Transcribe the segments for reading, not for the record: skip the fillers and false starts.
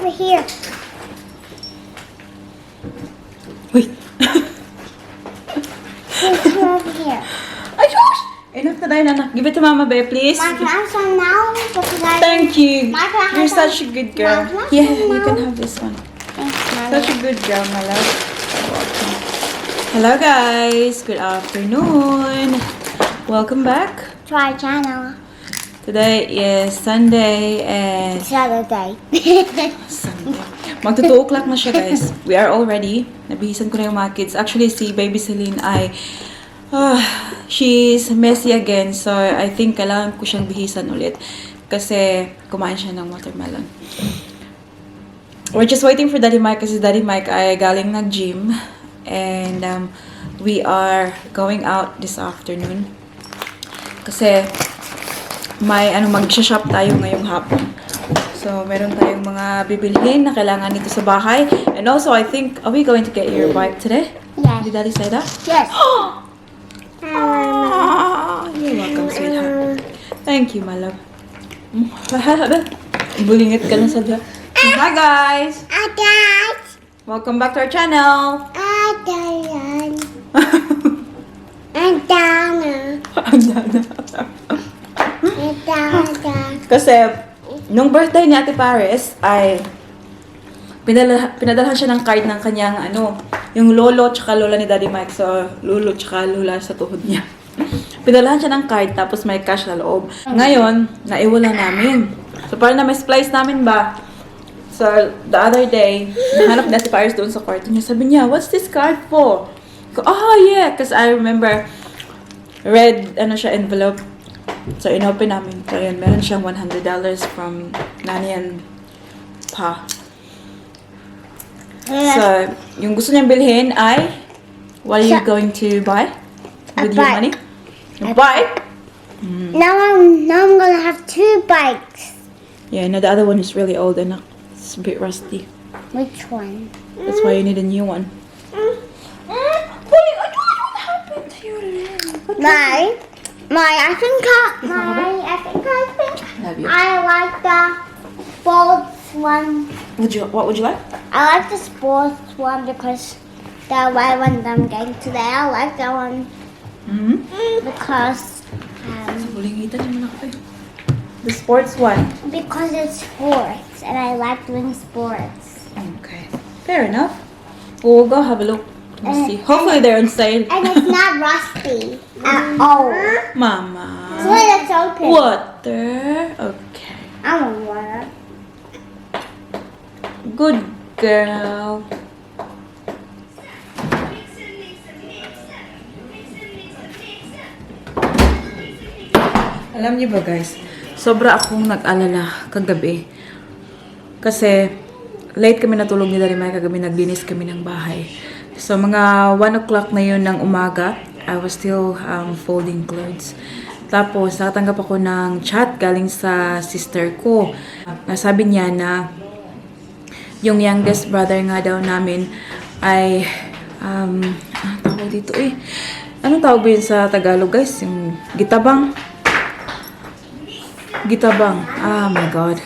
over here. Wait. It's over here. Ay, Josh! Enough na tayo, Nana. Give it to Mama, babe, please. Mom, can I have some now? Because Thank you. Mom, can I have You're some? such a good girl. Mom, can I have Yeah, some you now? can have this one. Thanks, Mommy. Such a good girl, my love. Hello, guys. Good afternoon. Welcome back. To our channel. Today is Sunday and Saturday. Sunday. Magto 2 o'clock na siya, guys. We are all ready. Nabihisan ko na yung mga kids. Actually, si Baby Celine ay she's messy again. So, I think kailangan ko siyang bihisan ulit. Kasi kumain siya ng watermelon. We're just waiting for Daddy Mike kasi Daddy Mike ay galing nag-gym. And we are going out this afternoon. Kasi may mag-shop tayo ngayong hapon. So, meron tayong mga bibilhin na kailangan dito sa bahay. And also, I think, are we going to get your bike today? Yes. Did Daddy say that? Yes. You're welcome, sweetheart. Thank you, my love. Bulingit ka lang sa dyan. Hi, guys! Dad. Welcome back to our channel. Dad. And Dana. And Dada. Kasi, nung birthday ni Ate Paris, ay pinadalhan siya ng card ng kanyang, yung lolo tsaka lola ni Daddy Mike. So, lolo tsaka lola sa tuhod niya. Pinadalhan siya ng card, tapos may cash na loob. Ngayon, naiwala namin. So, parang na-misplace namin ba? So, the other day, nahanap ni Ate Paris doon sa kwarto niya. Sabi niya, what's this card for? Ko, oh, yeah. Because I remember, red, siya, envelope. So, inopen namin. So, yun, meron siyang $100 from Nani and Pa. So, yung gusto niyang bilhin ay, what are you going to buy with your bike. money? A bike? Now I'm gonna have 2 bikes. Yeah, no, the other one is really old and it's a bit rusty. Which one? That's why you need a new one. What happened to your leg? I think Love you. I like the sports one. What would you like? I like the sports one because the white one that I'm getting today. I like that one because Bulingitan naman ako eh. The sports one. because it's sports and I like doing sports. Okay. Fair enough. We'll go have a look. Let's see. Hopefully they're on sale. And it's not rusty at all. Mama. So let's open. Water. Okay. I want water. Good girl. Alam niyo ba, guys? Sobra akong nag-alala kagabi. Kasi late kami natulog ni Daddy Mike kagabi, naglinis kami ng bahay. So mga 1 o'clock na yun ng umaga, I was still folding clothes. Tapos nakatanggap ako ng chat galing sa sister ko. Nasabi niya na yung youngest brother nga daw namin ay anong tawag dito eh? Anong tawag ba yun sa Tagalog, guys? Yung gitabang. Gitabang. Ah, my God.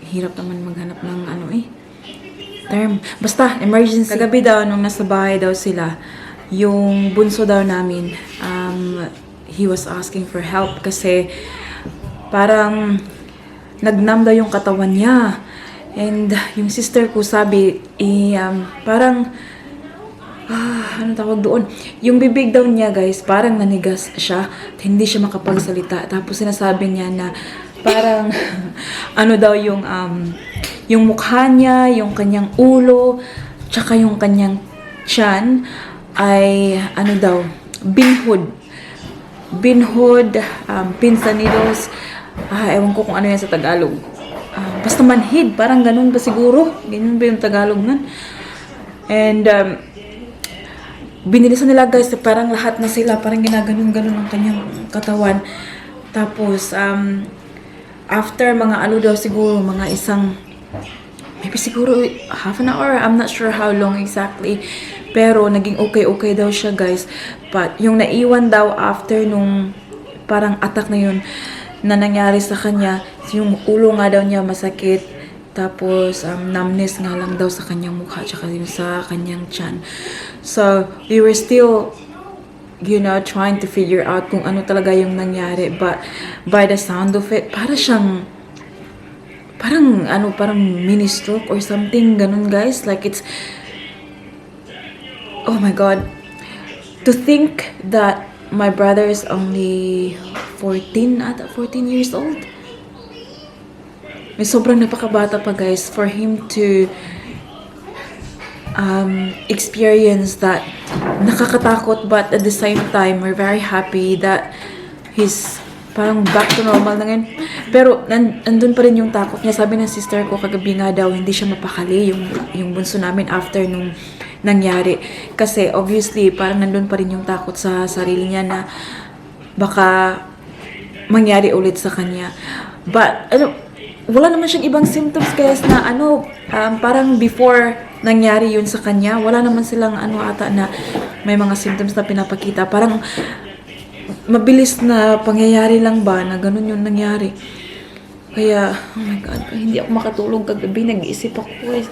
Hirap naman maghanap ng term. Basta, emergency. Kagabi daw, nung nasa bahay daw sila, yung bunso daw namin, he was asking for help kasi parang nagnam daw yung katawan niya. And yung sister ko sabi, parang, ano tawag doon? Yung bibig daw niya, guys, parang nanigas siya. Hindi siya makapagsalita. Tapos sinasabi niya na parang, yung mukha niya, yung kanyang ulo, tsaka yung kanyang tiyan ay, binhod. Binhod, pinsanidos, ewan ko kung ano yan sa Tagalog. Basta manhid, parang ganun ba siguro? Ganun ba yung Tagalog nun? And, binilisan nila, guys, parang lahat na sila, parang ginaganon-ganon ang kanyang katawan. Tapos, after mga daw siguro, mga maybe siguro half an hour, I'm not sure how long exactly. Pero naging okay daw siya, guys. But yung naiwan daw after nung parang attack na yun na nangyari sa kanya, yung ulo nga daw niya masakit. Tapos, numbness nga lang daw sa kanyang mukha, tsaka yung sa kanyang tiyan. So, we were still, you know, trying to figure out kung ano talaga yung nangyari. But, by the sound of it, parang mini stroke or something, ganun guys. Like, it's, oh my God. To think that my brother is only 14 years old. May sobrang napakabata pa guys for him to experience that. Nakakatakot, but at the same time we're very happy that he's parang back to normal na ngayon. Pero nandun pa rin yung takot niya. Sabi ng sister ko kagabi nga daw hindi siya mapakali yung bunso namin after nung nangyari. Kasi obviously parang nandun pa rin yung takot sa sarili niya na baka mangyari ulit sa kanya. But wala naman siyang ibang symptoms guys na parang before nangyari yun sa kanya, wala naman silang ata na may mga symptoms na pinapakita. Parang mabilis na pangyayari lang ba na ganun yung nangyari. Kaya, oh my God, hindi ako makatulog kagabi. Nag-iisip ako guys.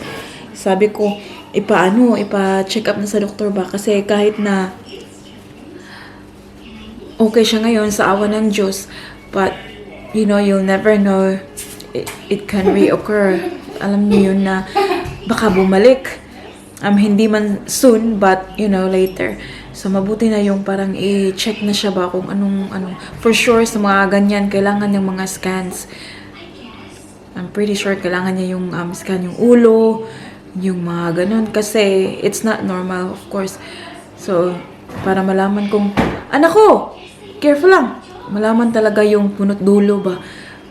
Sabi ko, ipa-check up na sa doktor ba? Kasi kahit na okay siya ngayon sa awa ng Diyos, but you know, you'll never know. It can reoccur. Alam niyo yun na baka bumalik. Hindi man soon, but you know, later. So, mabuti na yung parang i-check na siya ba kung anong. For sure, sa mga ganyan, kailangan yung mga scans. I'm pretty sure kailangan niya yung scan yung ulo, yung mga ganun. Kasi, it's not normal, of course. So, para malaman kung, anak ko, careful lang. Malaman talaga yung punot dulo ba.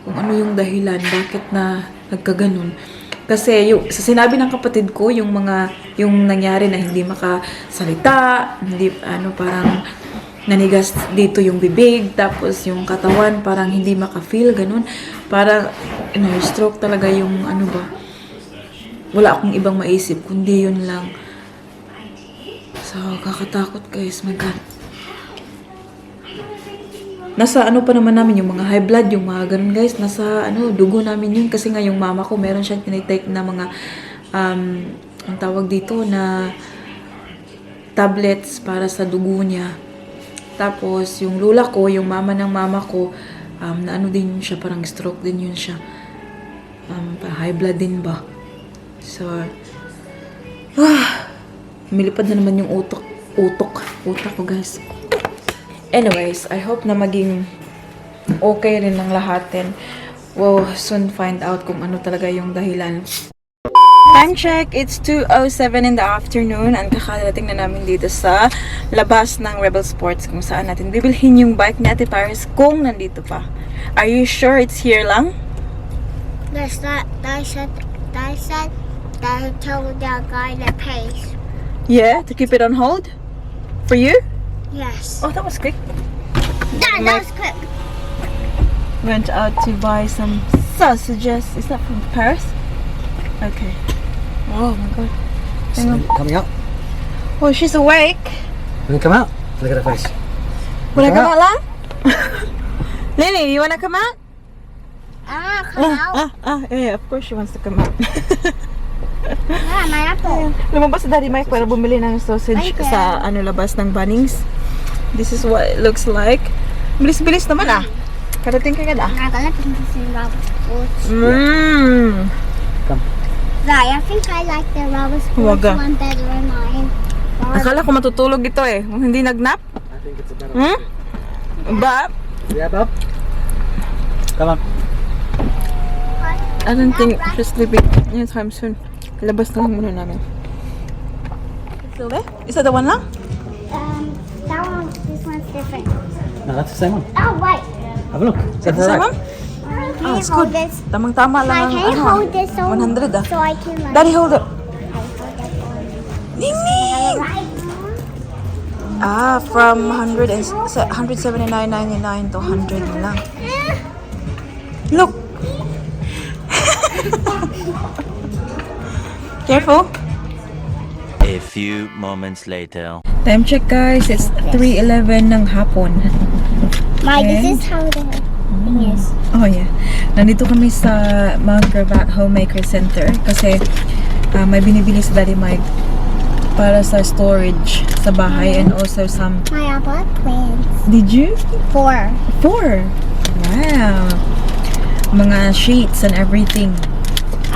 Kung ano yung dahilan, bakit na nagkaganon. Kasi sa sinabi ng kapatid ko, yung nangyari na hindi makasalita, hindi, parang nanigas dito yung bibig, tapos yung katawan parang hindi maka-feel, ganun. Parang, stroke talaga yung wala akong ibang maisip, kundi yun lang. So, kakatakot guys, my God. Nasa pa naman namin yung mga high blood, yung mga ganun guys. Nasa dugo namin yun. Kasi nga yung mama ko, meron siyang tinitake na mga, ang tawag dito na tablets para sa dugo niya. Tapos yung lula ko, yung mama ng mama ko, na din siya, parang stroke din yun siya. High blood din ba? So, milipad na naman yung utak ko guys. Anyways, I hope na maging okay rin ng lahat, and we'll soon find out kung ano talaga yung dahilan. Time check, it's 2:07 in the afternoon, and kakarating na namin dito sa labas ng Rebel Sports kung saan natin bibilhin yung bike ni Ate Paris kung nandito pa. Are you sure it's here lang? They told the guy to pay. Yeah, to keep it on hold? For you? Yes. Oh, that was quick. That was quick. Went out to buy some sausages. Is that from Paris? Okay. Oh my God. Hang on. Coming out. Oh, she's awake. Wanna come out? Look at her face. Wanna come out, lang? Lily, you wanna come out? Come out. Yeah, of course she wants to come out. Yeah, my apple. Lumabas si Daddy Mike para bumili ng sausage sa labas ng Bunnings. This is what it looks like. Bilis-bilis naman Karating ka agad I'm gonna put this in rubber sports. Come. Right, I think I like the rubber sports Huwaga. one better than mine. Akala ko matutulog ito kung hindi nagnap. I think it's a better But Yeah, Bob. Come on. I don't think she's sleeping anytime soon. Labas na lang muna namin. Still there? Is that the one lang? That one, this one's different. No, that's the same one. Oh, wait. Have a look. Is that The same one? Can you It's hold good. this? Tamang-tama lang Can you hold this so, 100 so I can like... Daddy, hold it. I hold that one. Ningning! Right. From 179.99 to 100 na lang. Look! Careful! A few moments later. Time check guys, it's 3:11 ng hapon. This is how the... shopping is. Oh yeah. Nandito kami sa Mount Gravatt Homemaker Center kasi may binibili si Daddy Mike para sa storage sa bahay and also some... I bought plants. Did you? 4. 4! Wow! Mga sheets and everything.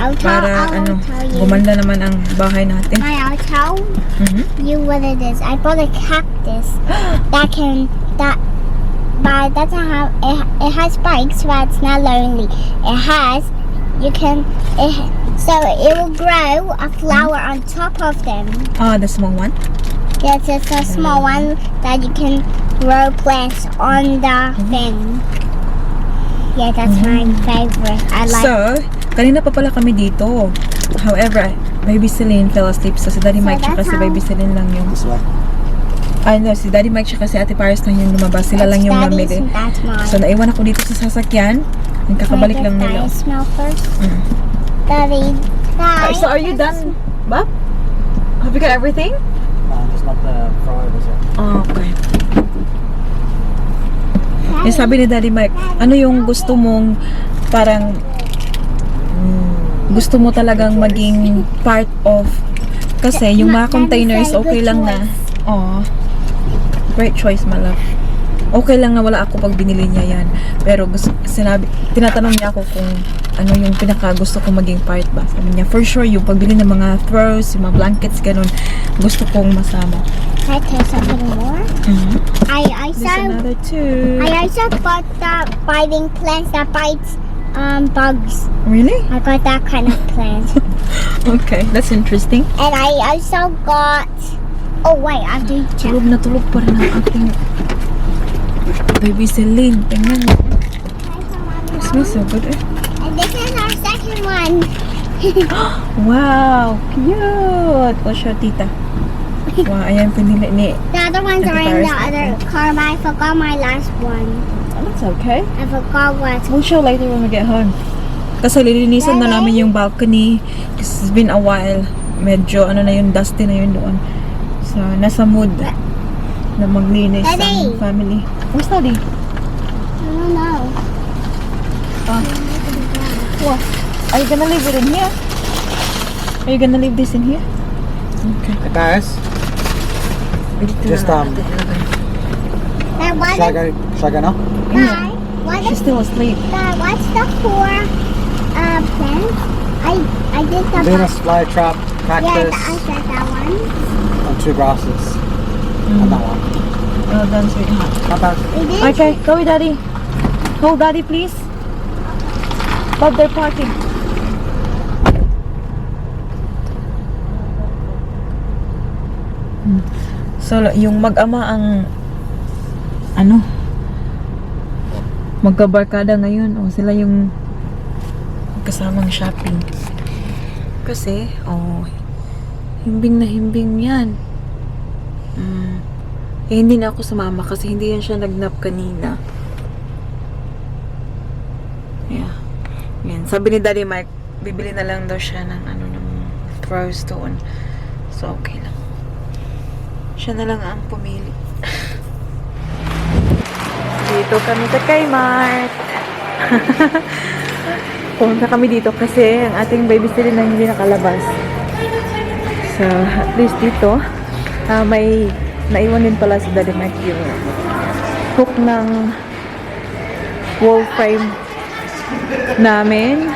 I'll tell you. Gumanda naman ang bahay natin. I'll tell Mhm. you what it is. I bought a cactus but it doesn't have it has spikes, but it's not lonely. So it will grow a flower on top of them. The small one? Yes, it's a small one that you can grow plants on the thing. Yeah, that's my favorite. I like. So, kanina pa pala kami dito. However, Baby Celine fell asleep. So, si Daddy Mike tsaka si Baby Celine lang yung... This way. No, si Daddy Mike tsaka si Ate Paris lang yung lumabas. Sila lang yung mamili. That's mine. So, naiwan ako dito sa sasakyan. Yung kakabalik lang nila. Daddy, smell first. Daddy. So, are you done, Bob? Have you got everything? Just not the flowers. Okay. Yung sabi ni Daddy Mike, ano yung gusto mong parang gusto mo talagang maging part of kasi yung mga containers okay lang na. Oh. Great choice, my love. Okay lang na wala ako pag binili niya yan. Pero tinatanong niya ako kung ano yung pinaka gusto ko maging part ba. Sabi niya, for sure, yung pagbili ng mga throws, yung mga blankets, ganun, gusto kong masama. Can I tell something more? I There's saw another two. I also got that biting plants that bites bugs. Really? I got that kind of plant. Okay, that's interesting. And I also got wait, I have to check. Tulog na tulog pa rin ang ating Baby Celine. Tingnan mo. It smells so good, eh? And this is our second one. Wow! Cute! O siya, tita. Wow, ayan pinili ni... The other ones are in the other car, but I forgot my last one. Oh, that's okay. I forgot what. We'll show later when we get home. Kasi lilinisan na namin yung balcony. It's been a while. Medyo, ano na yun, dusty na yun doon. So, nasa mood na maglinis Daddy! ang family. Where's Daddy? I don't know. What? Are you gonna leave it in here? Are you gonna leave this in here? Okay. Hey guys, just Dad, what should I go now? Dad, what She's is still asleep. Dad, what's the 4 plants? I did the Venus flytrap, yeah, cactus, I said that one. and 2 grasses. And that one. Well done, sweetheart. Not bad. We did. Okay, go with Daddy. Hold Daddy, please. Bob, they're parking. So, yung mag-ama ang magkabarkada ngayon. O, sila yung kasamang shopping. Kasi, himbing na himbing yan. Hindi na ako sumama kasi hindi yan siya nagnap kanina. Yeah. Yan. Sabi ni Daddy Mike, bibili na lang daw siya ng ng throws doon. So, okay lang. Siya na lang ang pumili. Dito kami sa Kmart. Pumunta kami dito kasi ang ating baby sila na hindi nakalabas. So, at least dito, may naiwan din pala si Daddy Mike yung hook ng wall frame namin.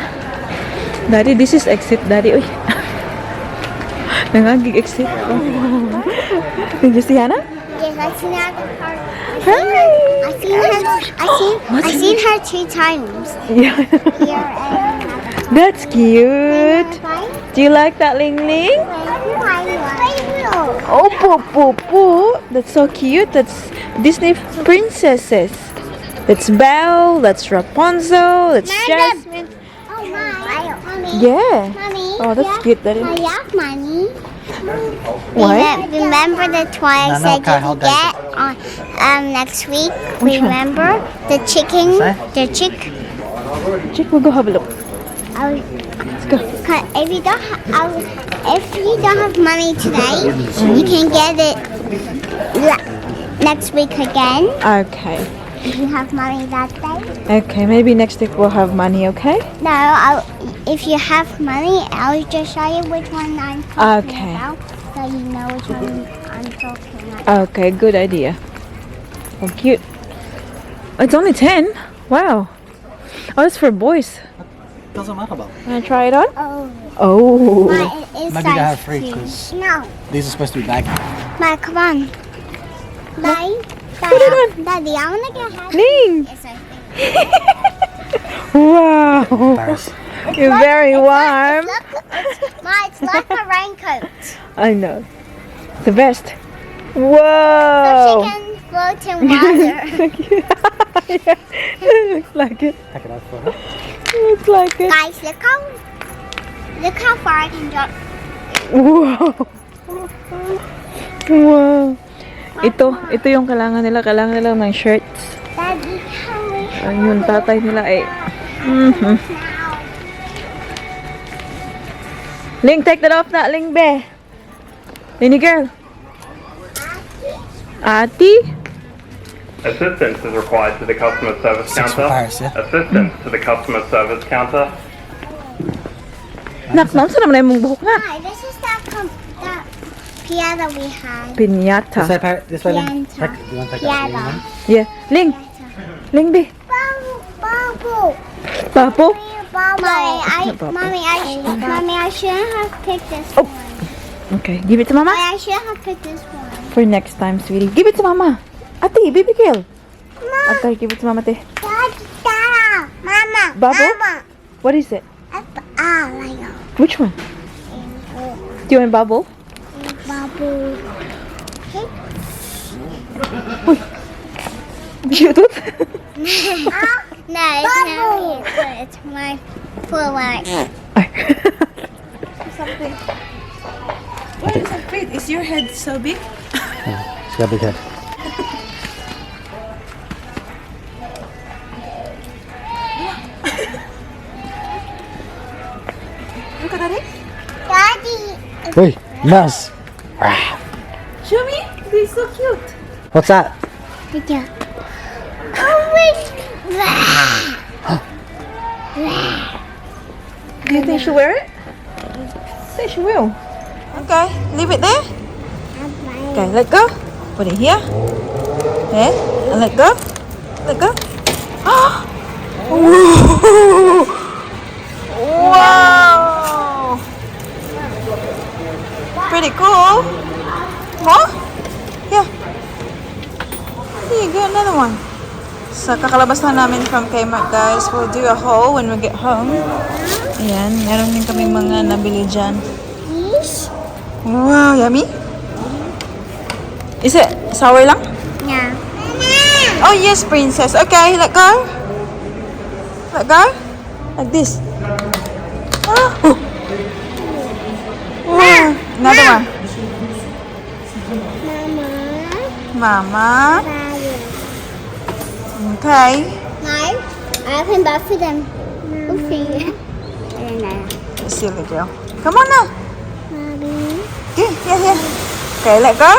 Daddy, this is exit, Daddy. Uy. Nangagig-exit ako. Did you see Hannah? Yes, I seen her at the park. Hi! I seen her 2 times. Yeah. Here and That's cute. Do you like that Ling Ling? Oh, Poo Poo Poo. That's so cute. That's Disney princesses. That's Belle. That's Rapunzel. That's Jasmine. Oh, Mommy. Yeah. Mommy. Oh, that's cute. That is. I have money. Why? Remember the toy I said you could get on next week? Which one? Remember the chicken? The chick. Chick, we'll go have a look. Let's go. If you don't have money today, you can get it next week again. Okay. If you have money that day. Okay, maybe next week we'll have money, okay? No, if you have money, I'll just show you which one I'm talking Okay. about, so you know which one I'm talking about. Okay, good idea. Oh, cute. It's only 10? Wow. Oh, it's for boys. Doesn't matter about. Wanna try it on? Oh, Oh. but it is Maybe they have size free, 2. 'cause- No, These are supposed to be baggy. Mike, come on. Daddy, Put it on. Daddy, I wanna get happy. Ling! Yes, I think. Wow. Paris. You're very warm. It's like a raincoat. I know. The best. So Whoa. she can float in water. Yeah, it looks like it. Take it out for her. It looks like it. Guys, look how far I can jump. Wow. Wow. Ito yung kailangan nila. Kailangan nila ng shirts. Daddy, how Yung tatay nila ay... now? Ling, take that off na, Ling, be. Lini girl. Ati? Assistance is required to the customer service Six for counter. Paris, yeah? Assistance to the customer service counter. Nak, saan naman na yung buhok na? Hi, this is that piano we had. Piñata. This way, Paris. This way, Lynn. Pianta. Take, you want to take that? Piano. Yeah. Ling. Ling, be. Bubble. Papo? Mommy, I shouldn't have picked this Oh. one. Okay, give it to mama. I shouldn't have picked this one. For next time, sweetie. Give it to mama. Ate, baby girl. Okay, give it to mama, te. Dada, Mama. Bubble? Mama. What is it? Lego. Which one? Do you want bubble? Bubble. Bluetooth? No, it's not. It's my full life. Something. What is it? Wait, is your head so big? She's got a big head. Look at that. Daddy. Wait, mouse. Show me. They're so cute. What's that? Yeah. Oh, wait. Do you think she'll wear it? I think she will. Okay, leave it there. Okay, let go. Put it here. There. And let go. Let go. Wow! Pretty cool. Huh? Yeah. Here you go, another one. So, kakalabas na namin from Kmart, guys. We'll do a haul when we get home. Ayan, meron din kaming mga nabili dyan. Wow, yummy. Is it sour lang? Yeah. Oh, yes, princess. Okay, let go. Let go. Like this. Oh. Wow. Another one. Mama. Okay. No, I opened both of them. Oopsie. Silly girl. Come on now. Mommy. Yeah. Okay, let go.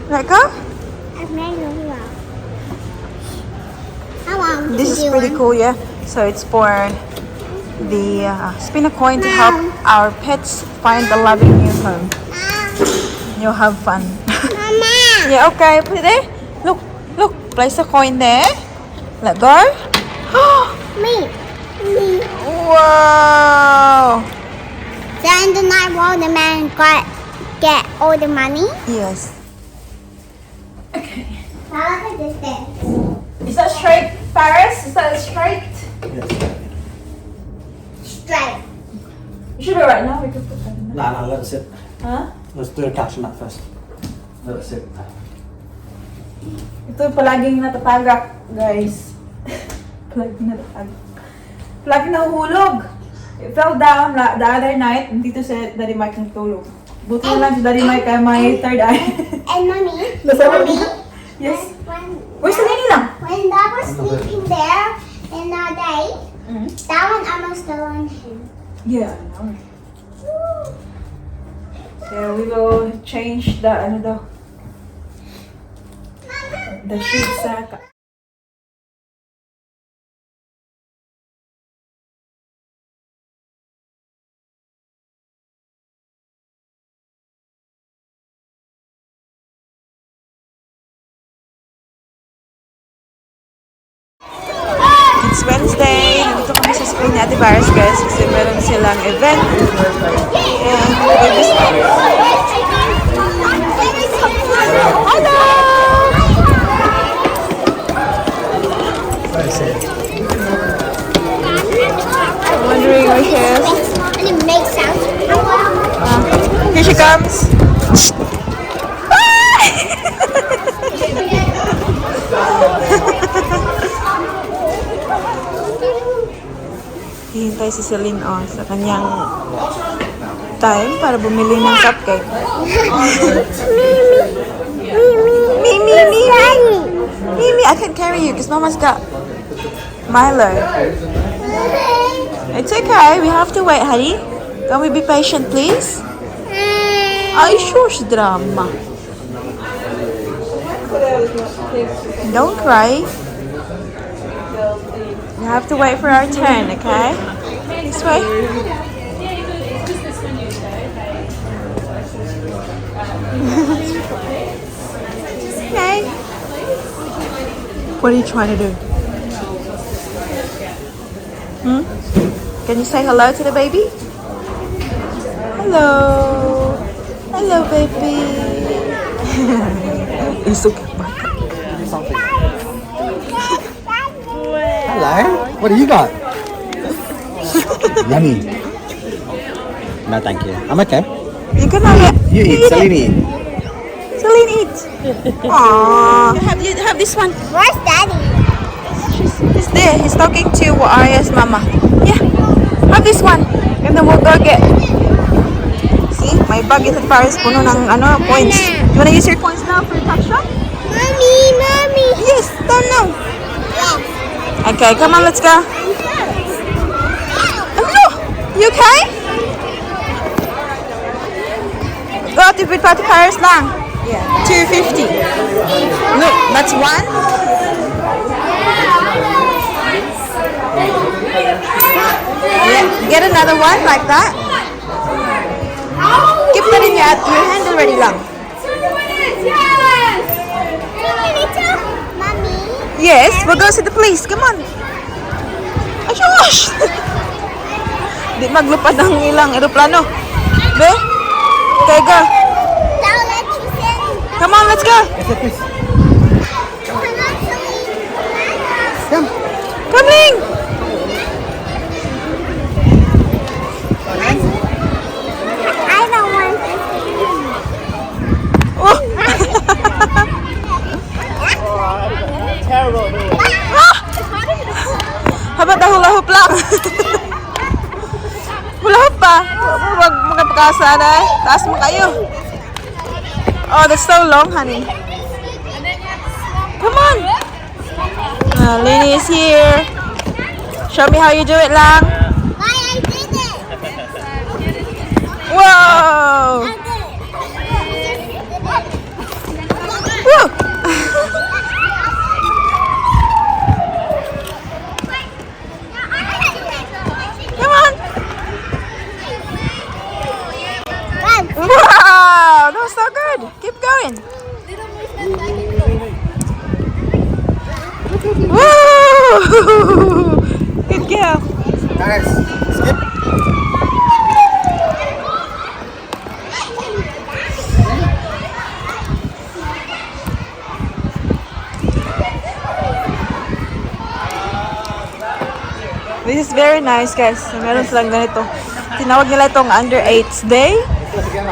Let go. I've made a lot. I want This to is do pretty one. cool, yeah. So it's for the spin a coin to help our pets find a loving new home. You'll have fun. Mama. Yeah, okay. Put it there. Look. Place a coin there. Let go. Me. Wow. Then the night while the man get all the money. Yes. Now look at this thing. Is that straight, Paris? Is that straight? Yes. Straight. You should be right now. We can put that in there. No, let it sit. Huh? Let's do a caption that first. Let it sit. Ito yung palaging natatagak, guys. Palaging natatagak. Palaging nahuhulog. It fell down the other night. Dito sa Daddy Mike ng tulog. Buti na lang si Daddy Mike ay may third eye. And mommy. Mommy? Yes. Where's the Nini lang? When Dad was sleeping there in the day, that one almost fell on him. Yeah, I know. So we will change the Dashid sa It's Wednesday. Nandito kami sa school ni Ate Baris, guys, kasi meron silang event. And we're just... Hello! I'm wondering where she is. And it makes sounds. Here she comes. Hihintay si Celine sa kanyang time para bumili ng cupcake. Mimi, I can't carry you because Mama's got Milo. It's okay. We have to wait, honey. Can we be patient, please? Ay, shush, drama. Don't cry. We have to wait for our turn, okay? This way. Okay. What are you trying to do? Can you say hello to the baby? Hello. Hello, baby. He's so cute. Hello. What do you got? Yummy. No, thank you. I'm okay. You can have it. You eat, Celine eat. Celine eat. Aww. Have this one. Where's Daddy? He's there. He's talking to Arya's mama. Yeah. Have this one. And then we'll go get. See? My bag is at Paris. Puno ng coins. You wanna use your coins now for the tuck shop? Mommy. Yes. Don't know. Yes. Okay, come on, let's go. Hello. You okay? Go to Pati Paris lang. Yeah. 250. Look, that's one. Yeah, get another one like that. Keep that in your hand already lang. Mommy. Yes, we'll go see the police. Come on. Ay, gosh! Di maglupad ang ilang aeroplano. Be? Okay, go. Don't let you sit. Come on, let's go. Come. Coming. I don't want to. Oh. Habang hula hoop lang. Hula hoop pa. Huwag magpakasa na eh. Taas mo kayo. Oh, that's so long, honey. Come on. Lini is here. Show me how you do it lang. Why I did it? Whoa. I did it. Woo. Come on. Wow, that was so good. Keep going. Woo! Good girl. Guys, skip. This is very nice, guys. Meron silang ganito. Tinawag nila itong under 8's day.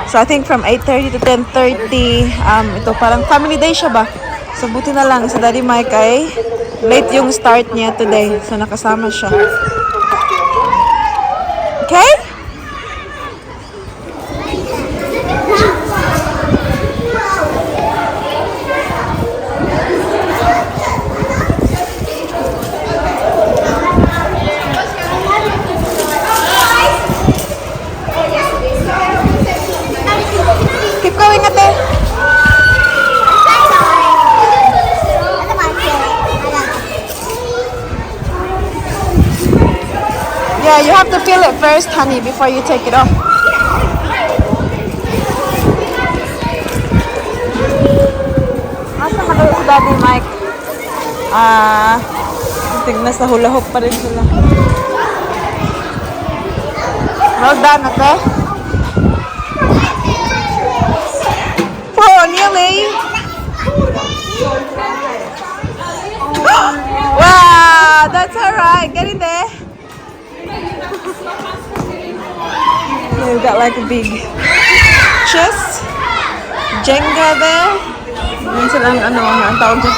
So I think from 8:30 to 10:30, ito parang family day siya ba? So buti na lang sa Daddy Mike ay late yung start niya today. So nakasama siya. Okay? Keep going, ate. have to feel it first, honey, before you take it off. Asa ka daw si Daddy Mike? Tignan sa hula hoop pa rin sila. Well done, ate. Oh, nearly. Wow, that's alright. Get in there. We've got like a big chest. Jenga there. Yun silang ano, ang tawag dyan.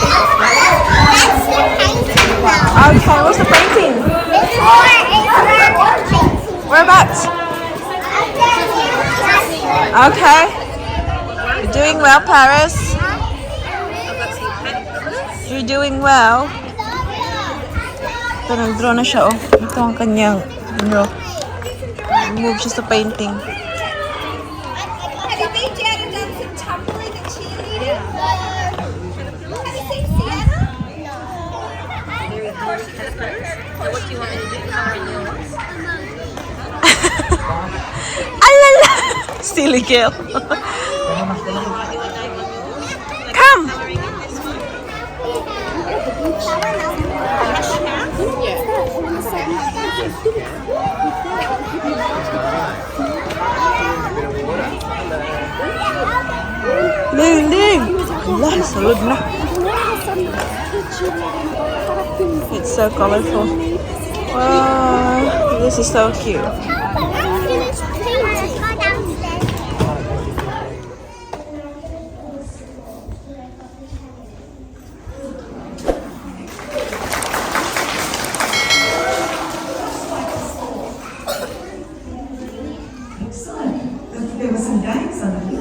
Okay, what's the painting? Whereabouts? Okay. You're doing well, Paris. You're doing well. Ito, nag-draw na siya, oh. Ito ang kanyang, ano, move siya sa painting. Have you been down and done some tumbling and cheerleading? Have you seen Sienna? What do you want me to do? Alala! Silly girl. Come! Ling, Ling! Allah, salud na. It's so colorful. Wow, this is so cute. There were some games on the